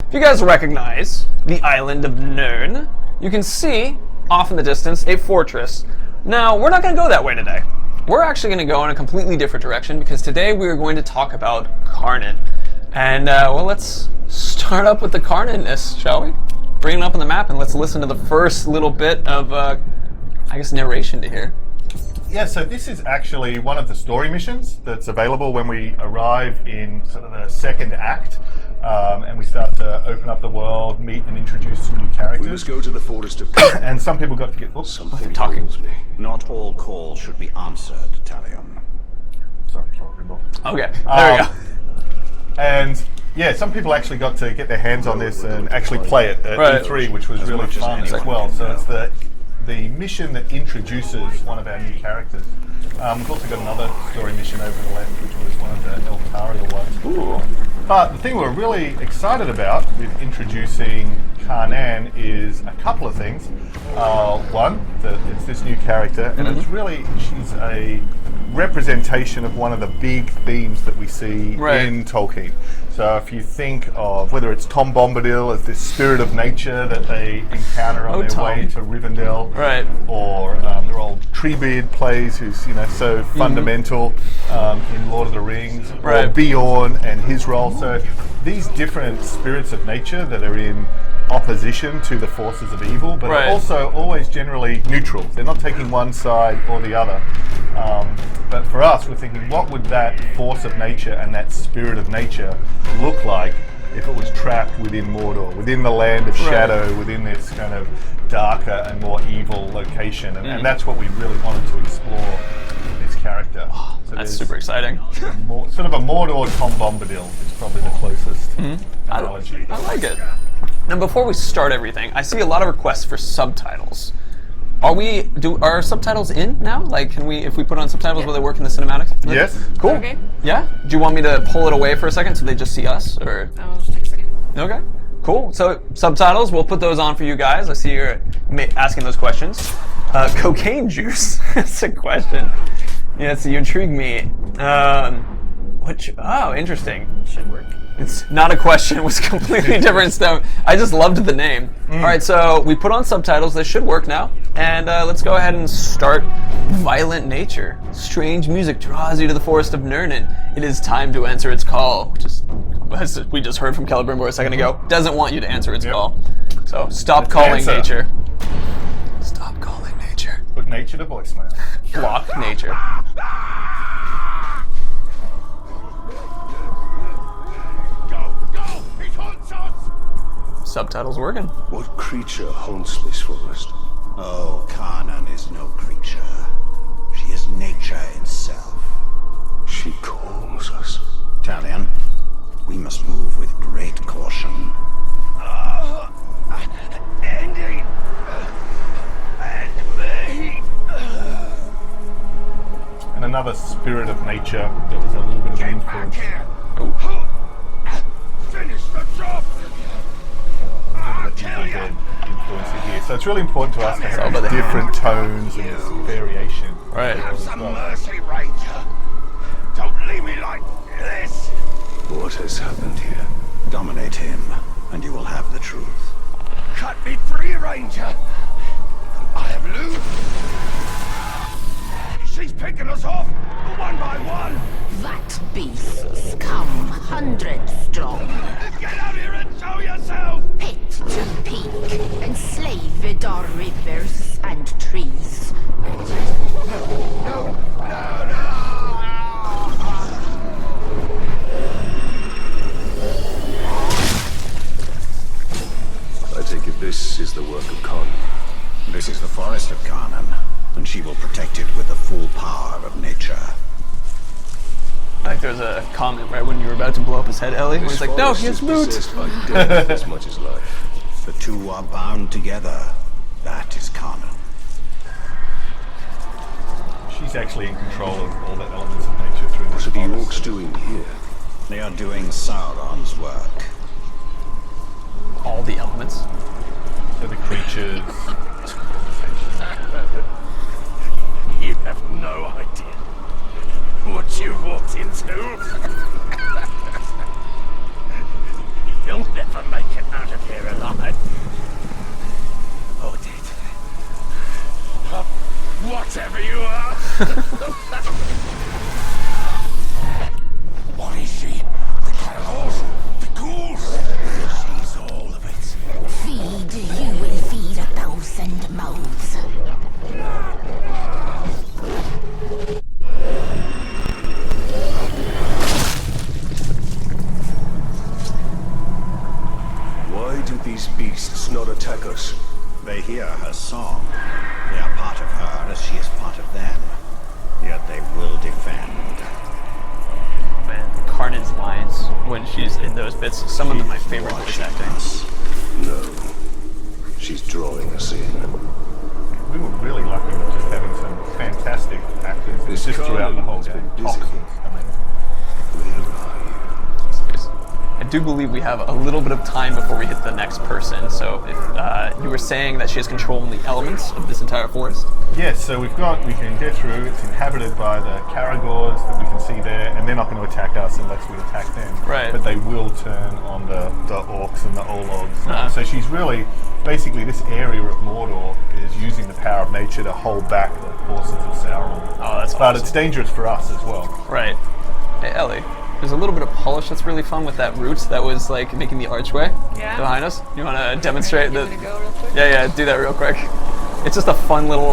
If you guys recognize the island of Nirn, you can see off in the distance a fortress. Now, we're not going to go that way today. We're actually going to go in a completely different direction because today we are going to talk about Karnan. And, well, let's start up with the Karnan-ness, shall we? Bring it up on the map and let's listen to the first little bit of, I guess, narration to hear. Yeah, so this is actually one of the story missions that's available when we arrive in sort of the second act, and we start to open up the world, meet and introduce some new characters. We must go to the forest of... And some people got to get... Oops, Something talking. calls me. Not all calls should be answered, Talion. sorry, can't remember. Okay, there we go. And yeah, some people actually got to get their hands on this and actually play it at Right. E3, which was really much as fun as anyone well. can So know. it's the mission that introduces one of our new characters. We've also got another story mission over the left, which was one of the Eltariel ones. Ooh. But the thing we're really excited about with introducing Karnan is a couple of things. One, that it's this new character, and it's really, she's a representation of one of the big themes that we see Right. in Tolkien. So if you think of whether it's Tom Bombadil as this spirit of nature that they encounter on their Tom. way to Rivendell, Right. or their old Treebeard plays, who's so fundamental in Lord of the Rings, or Right. Beorn and his role. So these different spirits of nature that are in opposition to the forces of evil, but Right. are also always generally neutral. They're not taking one side or the other. But for us, we're thinking, what would that force of nature and that spirit of nature look like if it was trapped within Mordor, within the land of Right. shadow, within this kind of darker and more evil location? And that's what we really wanted to explore with this character. So That's there's super exciting. sort of a Mordor Tom Bombadil is probably the closest analogy. I like it. Now, before we start everything, I see a lot of requests for subtitles. Are subtitles in now? Like, can we, if we put on subtitles, will they work in the cinematics? Yes. Cool. Okay. Yeah? Do you want me to pull it away for a second so they just see us, or? I'll just take a second. Okay. Cool. So, subtitles, we'll put those on for you guys. I see you're asking those questions. Cocaine juice? That's a question. Yeah, so you intrigue me. Oh, interesting. Should work. It's not a question, it was completely different stuff. I just loved the name. All right, so we put on subtitles. They should work now. And let's go ahead and start Violent Nature. Strange music draws you to the forest of Nirnan. It is time to answer its call, which is, as we just heard from Celebrimbor a second ago, doesn't want you to answer its call. So stop calling answer. nature. Stop calling nature. Put nature to voicemail. Block nature. Subtitles working. What creature haunts this forest? Oh, Karnan is no creature. She is nature itself. She calls us. Talion, we must move with great caution. And another spirit of nature that was a little bit of an influence. Finish the job! Evil Dead influence here. So it's really important to us to have by the these different tones and this variation. Right. as Some well. mercy, Ranger. Don't leave me like this. What has happened here? Dominate him, and you will have the truth. Cut me free, Ranger! I have loot! She's picking us off, one by one! That beasts come hundreds strong, Get out here and show yourself! pit to peak, enslaved our rivers and trees. I take it this is the work of Karnan. This is the forest of Karnan, and she will protect it with the full power of nature. Like there's a comment right when you were about to blow up his head, Ellie. Where This he's like, no, forest he has is loot. possessed by death as much as life. The two are bound together. That is Karnan. She's actually in control of all the elements of nature through this What are the forest. orcs doing here? They are doing Sauron's work. All the elements. So the creatures. You have no idea what you walked into. You'll never make it these beasts not attack us? They hear her song. They are part of her as she is part of them. Yet they will defend. Man, Karnan's lines when she's in those bits, some of them my favorite voice acting. No. She's drawing us in. We were really lucky with just having some fantastic actors This just throughout the whole Conan has game. been busy. Toxins, I mean, Where are you? I do believe we have a little bit of time before we hit the next person. So if you were saying that she has control in the elements of this entire forest. yes, so we can get through. It's inhabited by the Karagors that we can see there, and they're not going to attack us unless we attack them. Right. But they will turn on the orcs and the Ologs. Ah. So she's really, basically, this area of Mordor is using the power of nature to hold back the forces of Sauron. Oh, that's But awesome. it's dangerous for us as well. Right. Hey, Ellie. There's a little bit of polish that's really fun with that root that was like making the archway behind us. You want to demonstrate that? Go real quick? Yeah, do that real quick. It's just a fun little,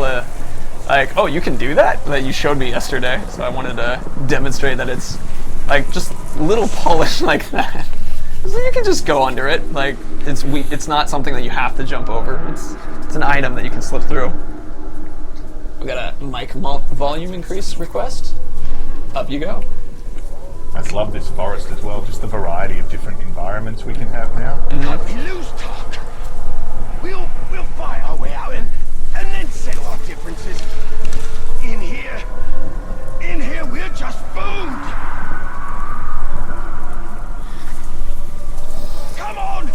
like, oh, you can do that you showed me yesterday. So I wanted to demonstrate that it's like just little polish like that. So you can just go under it. Like it's not something that you have to jump over. It's an item that you can slip through. We got a mic volume increase request. Up you go. I just love this forest as well, just the variety of different environments we can have now. Can't we lose talk? We'll fight our way out and then settle our differences. In here we're just food. Come on!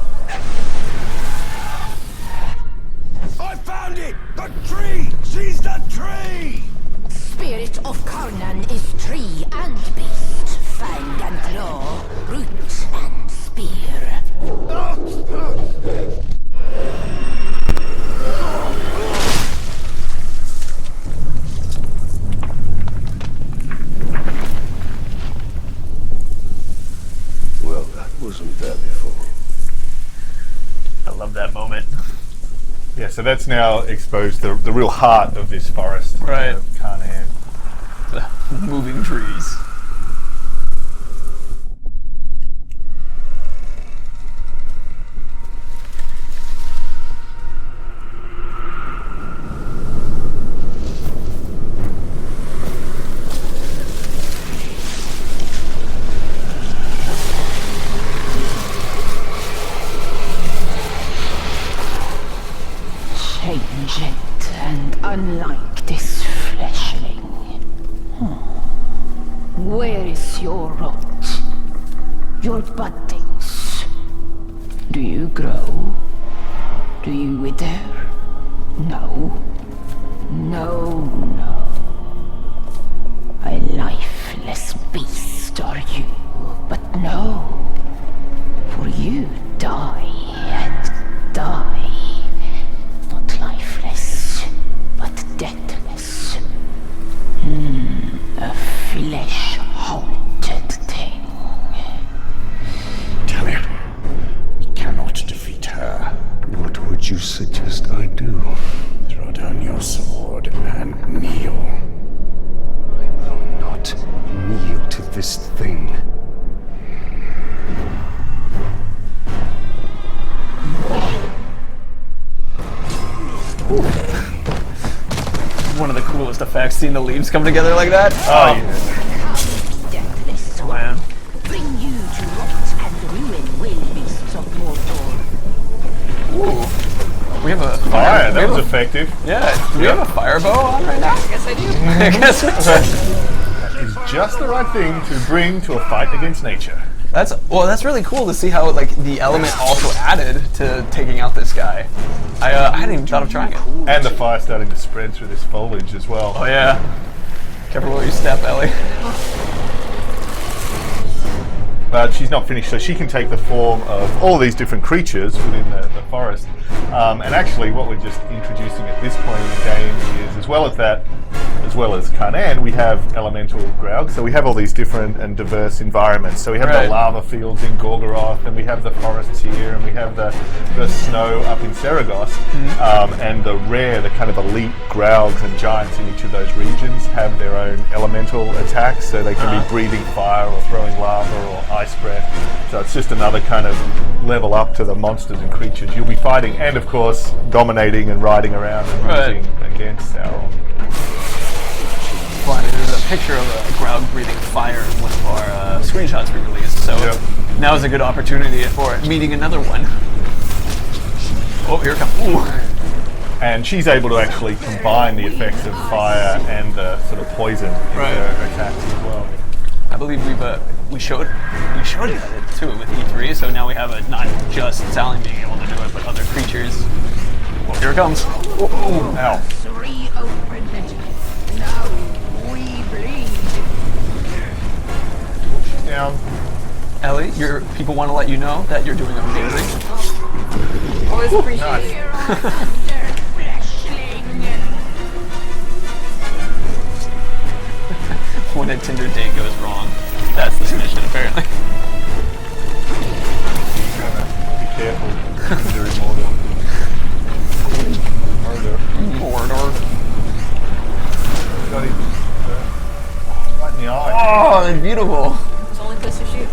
I found it! The tree! She's the tree! Spirit of Karnan is tree and beast, fang and claw, root and spear. Well, that wasn't there before. I love that moment. Yeah, so that's now exposed the real heart of this forest. Right. Karnan. Moving trees. Change it, and unlike this fleshling. Where is your rot? Your buddings? Do you grow? Do you wither? No. No, no. A lifeless beast are you, but no. For you die and die. Not lifeless, but deathless. A flesh-haunted thing. Tell him. He cannot defeat her. What would you suggest I do? Throw down your sword and kneel. I will not kneel to this thing. One of the coolest effects, seeing the leaves come together like that. Oh, yeah. Deathless one. Man. Bring you to rot and ruin, will beasts of Mordor. Ooh. We have a Fire, we that have was a- effective. Yeah, do we have a fire bow on right now? Yes, I do. I guess It's just the right thing to bring to a fight against nature. that's really cool to see how like the element also added to taking out this guy. I hadn't even thought of trying it. And the fire starting to spread through this foliage as well. Oh yeah. Careful where you step, Ellie. But she's not finished, so she can take the form of all these different creatures within the forest. And actually, what we're just introducing at this point in the game is, as well as that, as well as Karnan, we have elemental Graug. So we have all these different and diverse environments. So we have Right. the lava fields in Gorgoroth, and we have the forests here, and we have the snow up in Saragosse, and the kind of elite Graugs and giants in each of those regions have their own elemental attacks, so they can be breathing fire or throwing lava or ice breath. So it's just another kind of level up to the monsters and creatures you'll be fighting, and of course dominating and riding around and Right. losing against Sauron. Funny, there's a picture of a Graug breathing fire in one of our screenshots we released, so Yep. now is a good opportunity for meeting another one. Oh, here it comes. Ooh. And she's able to actually combine the effects of fire and the sort of poison in Right. her attacks as well. I believe we showed it too with E3, so now we have it not just Sally being able to do it, but other creatures. Well, here it comes. Ow. Reopened. Now we bleed. She's down. Ellie, your people want to let you know that you're doing amazing. Always appreciate it. Here under fleshling. When a Tinder date goes wrong, that's this mission apparently. Be careful. You're immortal. Mordor. Got him. Right in the eye. Oh, that's beautiful. It's the only place to shoot.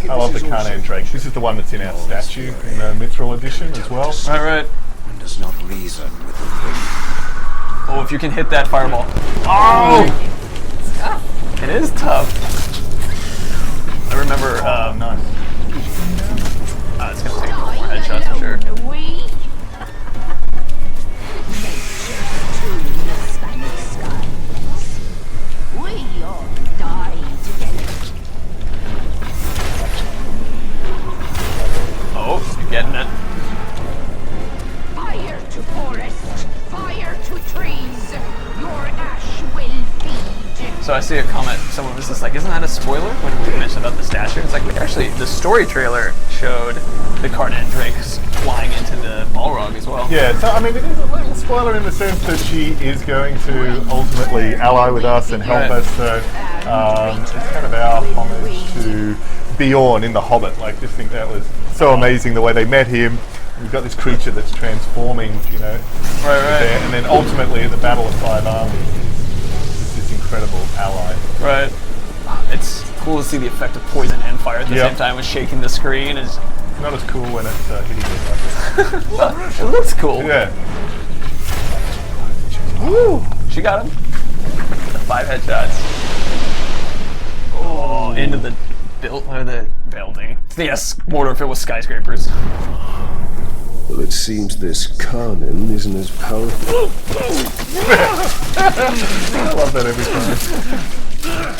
I love the Karnan Drake. This is the one that's in our statue in the Mithril edition as well. All right. One does not reason with the wind. Oh, if you can hit that fireball. Oh! It is tough. I remember, Nice. it's gonna take a couple more headshots for sure. We the Spanish skies. We all die together. Oh, you're getting it. Fire to forest, fire to trees. Your ash will feed. So I see a comment, someone was just like, isn't that a spoiler when we mentioned about the statue? It's like, actually, the story trailer showed the Karnan Drakes flying into the Balrog as well. Yeah, so I mean, it is a little spoiler in the sense that she is going to ultimately ally with us and help Right. us. So it's kind of our homage to Bjorn in The Hobbit. Like, just think that was so amazing the way they met him. We've got this creature that's transforming, Right. there, and then ultimately at the Battle of Five Armies, it's this incredible ally. Right. It's cool to see the effect of poison and fire at the Yep. same time with shaking the screen. It's, Not as cool when it's hitting you like this. it looks cool. Yeah. Woo! She got him. 5 headshots. Oh, into the building. Yes, Mordor filled with skyscrapers. Well, it seems this Karnan isn't as powerful. I love that every time.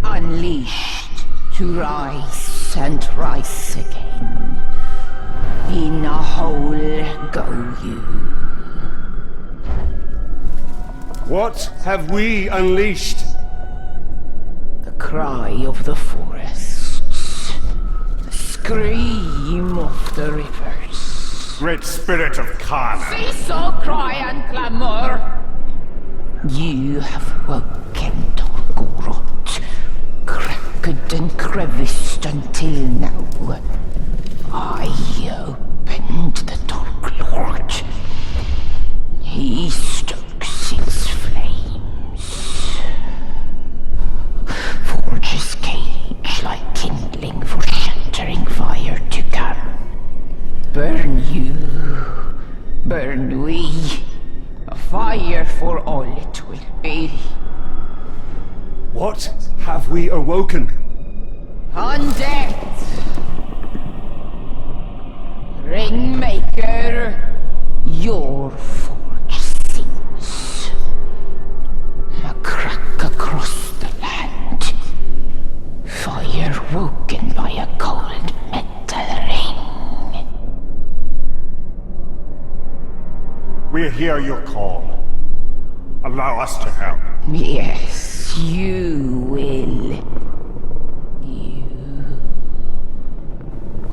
Unleashed to rise and rise again. In a hole go you. What have we unleashed? The cry of the forests. The scream of the rivers. Great spirit of Karnan. Cease all cry and clamor. You have woken Torgorot, cracked and creviced until now. I opened the Dark Lord. He stokes its flames. Forges cage like kindling for shattering fire to come. Burn you, burn we. A fire for all it will be. What have we awoken? Undead! Ringmaker, your forge sings. We hear your call. Allow us to help. Yes, you will. You.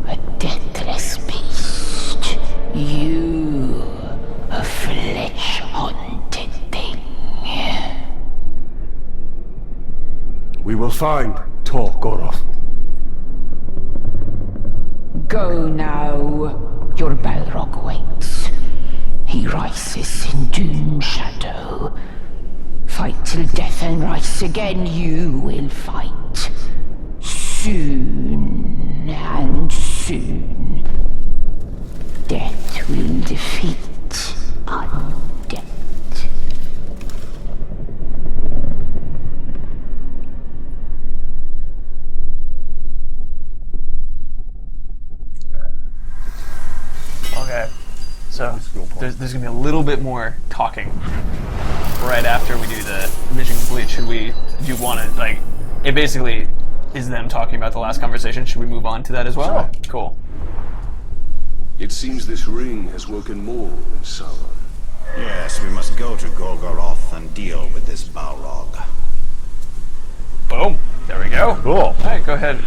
A deathless beast. You. A flesh-haunted thing. We will find Tor Goroth. Go now. Your Balrog waits. He rises in Doom Shadow. Fight till death and rise again. You will fight. Soon and soon. Death will defeat undead. Okay. So there's gonna be a little bit more talking right after we do the mission complete. Do you want to, like, it basically is them talking about the last conversation. Should we move on to that as well? Sure. Cool. It seems this ring has woken more in Sauron. Yes, we must go to Golgoroth and deal with this Balrog. Boom. There we go. Cool. All right, go ahead.